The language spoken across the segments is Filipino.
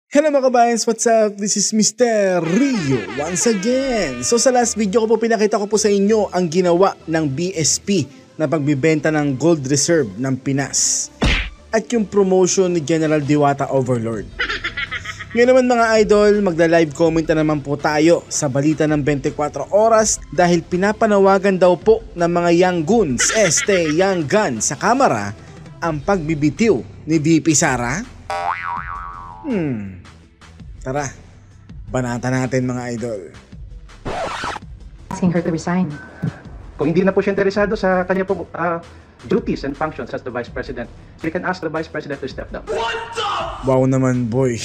Hello mga kabayans, what's up? This is Mr. Rio once again. So sa last video ko po pinakita ko po sa inyo ang ginawa ng BSP na pagbibenta ng gold reserve ng Pinas at yung promotion ni General Diwata Overlord. Ngayon naman mga idol, magla-live comment na naman po tayo sa balita ng 24 oras dahil pinapanawagan daw po ng mga young goons, young guns sa kamera ang pagbibitiw ni VP Sara. Tara, banata natin mga idol. Asking her to resign. Kung hindi na po siya interesado sa kanya po duties and functions as the Vice President, we can ask the Vice President to step down. Wow naman boy.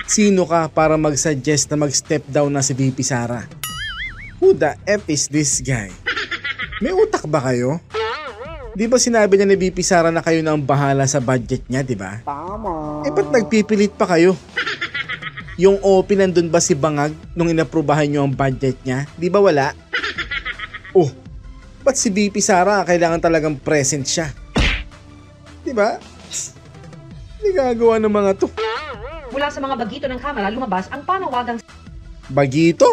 Sino ka para mag-suggest na mag-step down na si VP Sara? Who the F is this guy? May utak ba kayo? Di ba sinabi niya ni VP Sara na kayo na ang bahala sa budget niya, di ba? Tama. Eh ba't nagpipilit pa kayo? Yung OP nandun ba si Bangag nung inaprubahan nyo ang budget niya? Di ba wala? Oh, ba't si VP Sara kailangan talagang present siya? Di ba? Hindi gagawa ng mga to. Mula sa mga bagito ng kamera lumabas ang panawagang Bagito?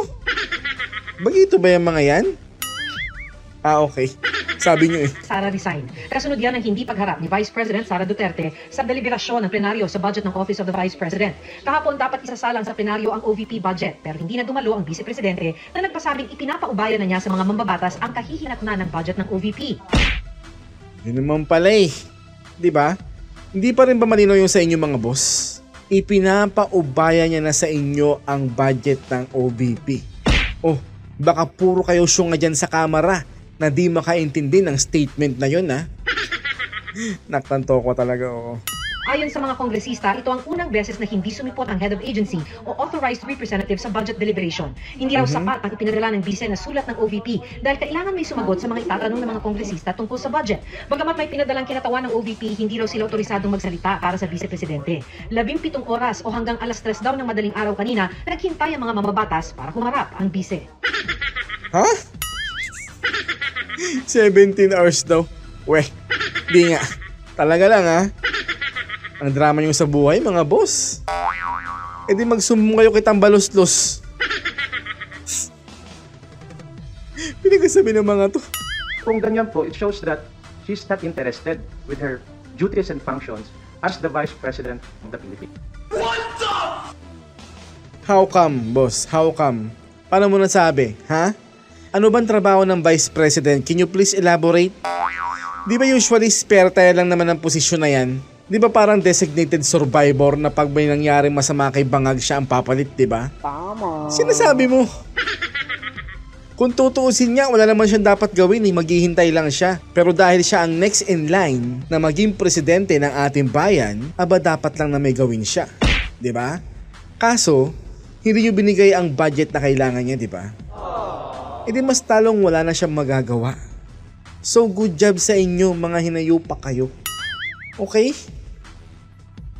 Bagito ba yung mga yan? Ah, okay. Sabi nyo eh. Sara resign. Kasunod yan ng hindi pagharap ni Vice President Sara Duterte sa deliberasyon ng plenaryo sa budget ng Office of the Vice President. Kahapon dapat isasalang sa plenaryo ang OVP budget pero hindi na dumalo ang Vice Presidente na nagpasabing ipinapaubaya na niya sa mga mambabatas ang kahihinatnan ng budget ng OVP. Yun naman pala eh. Di ba? Hindi pa rin ba malinaw yung sa inyo mga boss? Ipinapaubaya niya na sa inyo ang budget ng OVP. Oh, baka puro kayo syunga dyan sa kamera na di makaintindi ng statement na yun ha. Naktanto ko talaga oh. Ayon sa mga kongresista, ito ang unang beses na hindi sumipot ang head of agency o authorized representative sa budget deliberation. Hindi raw sapat ang ipinadala ng bise na sulat ng OVP dahil kailangan may sumagot sa mga itatanong ng mga kongresista tungkol sa budget. Bagamat may pinadalang kinatawan ng OVP, hindi raw sila otorisadong magsalita para sa vice-presidente. 17 oras o hanggang alas 3 daw ng madaling araw kanina, naghintay ang mga mamabatas para humarap ang bise. Ha? 17 hours daw. Weh, di nga. Talaga lang ha. Ang drama nyo sa buhay mga boss. E di magsumbong kayo kitang balos-los. Pinagsasabi ng mga to. Kung ganyan po, it shows that she's not interested with her duties and functions as the Vice President of the Philippines. How come, boss? How come? Paano mo nasabi, ha? Ano bang trabaho ng Vice President? Can you please elaborate? Di ba usually spare tire lang naman ang posisyon na yan? Di ba parang designated survivor na pag may nangyaring masama kay Bangag siya ang papalit, di ba? Tama. Sinasabi mo. Kung tutuusin niya, wala naman siyang dapat gawin eh, maghihintay lang siya. Pero dahil siya ang next in line na maging presidente ng ating bayan, aba dapat lang na may gawin siya. Di ba? Kaso, hindi niyo binigay ang budget na kailangan niya, di ba? E di mas talong wala na siyang magagawa. So good job sa inyo mga hinayupa kayo. Okay?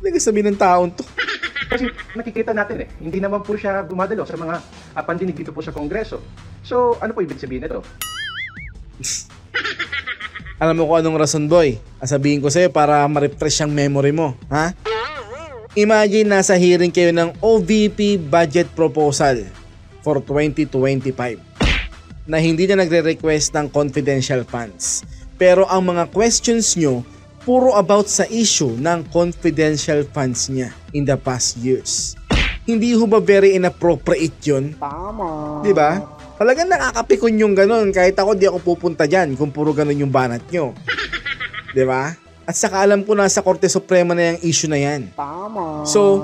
Nagsasabi ng taon to. Kasi nakikita natin hindi naman po siya dumadalo sa mga pandinig dito po sa Kongreso. So ano po ibig sabihin nito? Alam mo kung anong rason boy? Sabihin ko sa'yo para ma-refresh ang memory mo. Ha? Imagine nasa hearing kayo ng OVP budget proposal for 2025. Na hindi na nagre-request ng confidential funds. Pero ang mga questions nyo, puro about sa issue ng confidential funds niya in the past years. Hindi ho ba very inappropriate yun? Tama. Diba? Talagang nakakapikon yung ganun. Kahit ako di ako pupunta dyan kung puro ganun yung banat nyo. Diba? At saka alam ko nasa Korte Suprema na yung issue na yan. Tama. So,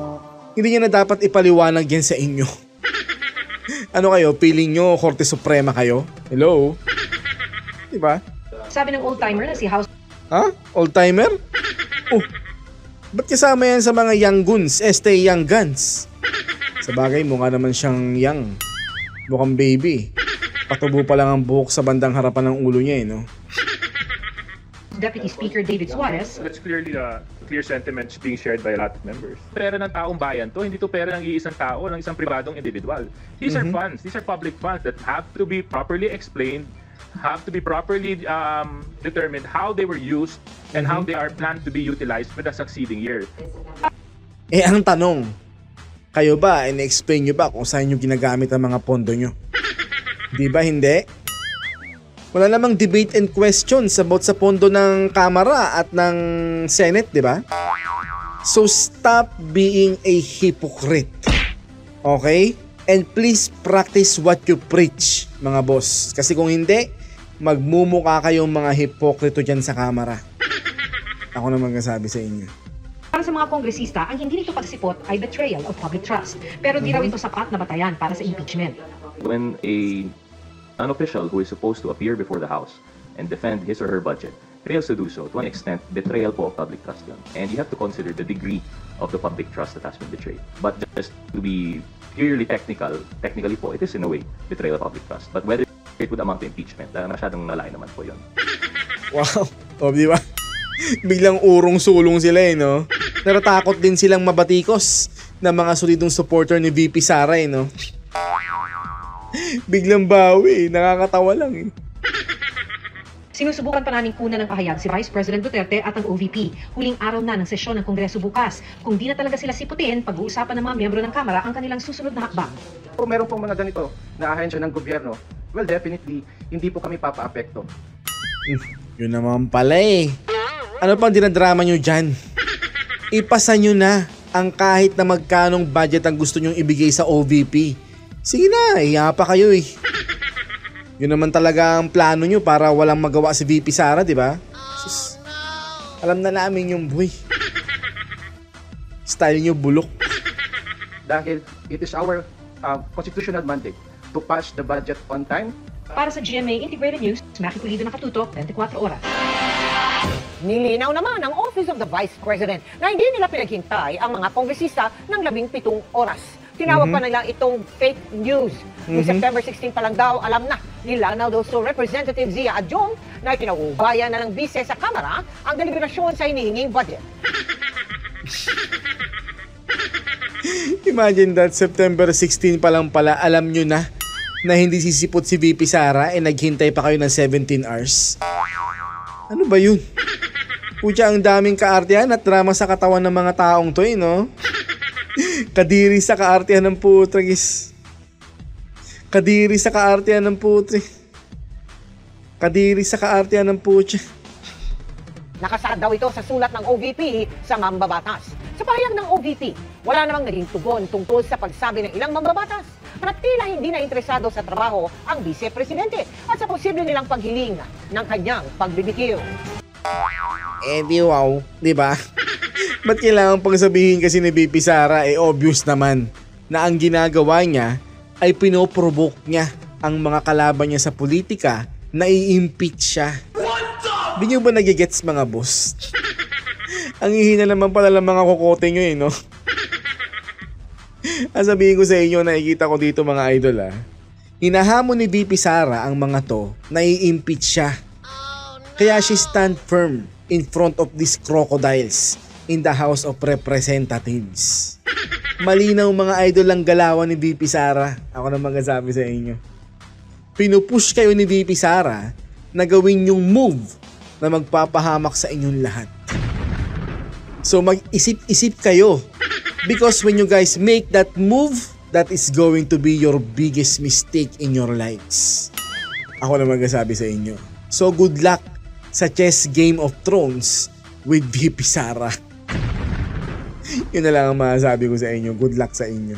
hindi niya na dapat ipaliwanag yan sa inyo. Ano kayo? Feeling nyo Korte Suprema kayo? Hello? Diba? Sabi ng old-timer na si House Ha? Old-timer? Oh, ba't kasama yan sa mga young guns? Young guns. Sa bagay, mukha naman siyang young. Mukhang baby. Patubo pa lang ang buhok sa bandang harapan ng ulo niya no? Deputy Speaker David Suarez. That's clearly clear sentiments being shared by a lot of members. Pera ng taong bayan to, hindi to pera ng iisang tao, ng isang pribadong individual. These are funds, these are public funds that have to be properly explained, have to be properly determined how they were used and how they are planned to be utilized for the succeeding year. Ang tanong, Kayo ba, in-explain nyo ba kung saan nyo ginagamit ang mga pondo nyo? Di ba hindi? Wala namang debate and questions about sa pondo ng Kamara at ng Senate, di ba? So stop being a hypocrite. Okay? And please practice what you preach, mga boss. Kasi kung hindi, magmumukha kayong mga hipokrito dyan sa Kamara. Ako na magsasabi sa inyo. Para sa mga kongresista, ang hindi nito pagsipot ay betrayal of public trust. Pero di raw ito sapat na batayan para sa impeachment. When an official who is supposed to appear before the House and defend his or her budget fails to do so, to an extent, betrayal po of public trust yun. And you have to consider the degree of the public trust that has been betrayed. But just to be purely technically po, it is in a way betrayal of public trust. But whether it would amount to impeachment, masyadong nalain naman po yun. Wow. O, di ba? Biglang urong-sulong sila no? Pero takot din silang mabatikos na mga solidong supporter ni VP Sara no? Biglang bawi, nakakatawa lang Sinusubukan pa namin kunan ng pahayag si Vice President Duterte at ang OVP. Huling araw na ng sesyon ng Kongreso bukas. Kung di na talaga sila siputin, pag-uusapan ng mga miyembro ng Kamara ang kanilang susunod na hakbang. Kung meron pong mga ganito na ahensya ng gobyerno, well, definitely, hindi po kami papa-apekto. Yun naman pala Ano pang dinadrama nyo dyan? Ipasa nyo na ang kahit na magkanong budget ang gusto nyong ibigay sa OVP. Sige na, iya pa kayo Yun naman talaga ang plano nyo para walang magawa si VP Sara, di ba? Sus, alam na namin yung boy. Style nyo bulok. Dahil it is our constitutional mandate to pass the budget on time. Para sa GMA Integrated News, Maki Pulido nakatutok, 24 oras. Nilinaw naman ang Office of the Vice President na hindi nila pinaghintay ang mga kongresista ng 17 oras. Tinawag pa nila itong fake news. Noong September 16 pa lang daw, alam na nila na daw so Representative Zia Adjong na pinaubayan na ng bise sa Kamara ang deliberasyon sa hinihinging budget. Imagine that, September 16 pa lang pala, alam nyo na hindi sisipot si VP Sara naghintay pa kayo ng 17 hours. Ano ba yun? Pucha, ang daming kaartihan at drama sa katawan ng mga taong to no? Kadiri sa kaartihan ng putragis. Kadiri sa kaartihan ng putri. Kadiri sa kaartihan ng putya. Nakasaad daw ito sa sulat ng OVP sa mambabatas. Sa pahayag ng OVP, wala namang naging tugon tungkol sa pagsabi ng ilang mambabatas na tila hindi na interesado sa trabaho ang vice-presidente at sa posible nilang paghiling ng kanyang pagbibitiw. Di wow, di ba? Ba't kailangan pang sabihin kasi ni VP Sara obvious naman na ang ginagawa niya ay pinoprovoke niya ang mga kalaban niya sa politika na i-impeach siya. Di nyo ba nagigets mga boss? Ang hihina naman pala ng mga kokote nyo no? Ang sabihin ko sa inyo, nakikita ko dito mga idol hinahamon ni VP Sara ang mga to na i-impeach siya. Kaya she stand firm in front of these crocodiles in the House of Representatives. Malinaw mga idol ang galawan ni VP Sara. Ako na magsasabi sa inyo. Pinupush kayo ni VP Sara na gawin yung move na magpapahamak sa inyong lahat. So mag-isip-isip kayo. Because when you guys make that move, that is going to be your biggest mistake in your lives. Ako na magsasabi sa inyo. So good luck sa chess Game of Thrones with VP Sara. Yun na lang ang masasabi ko sa inyo. Good luck sa inyo.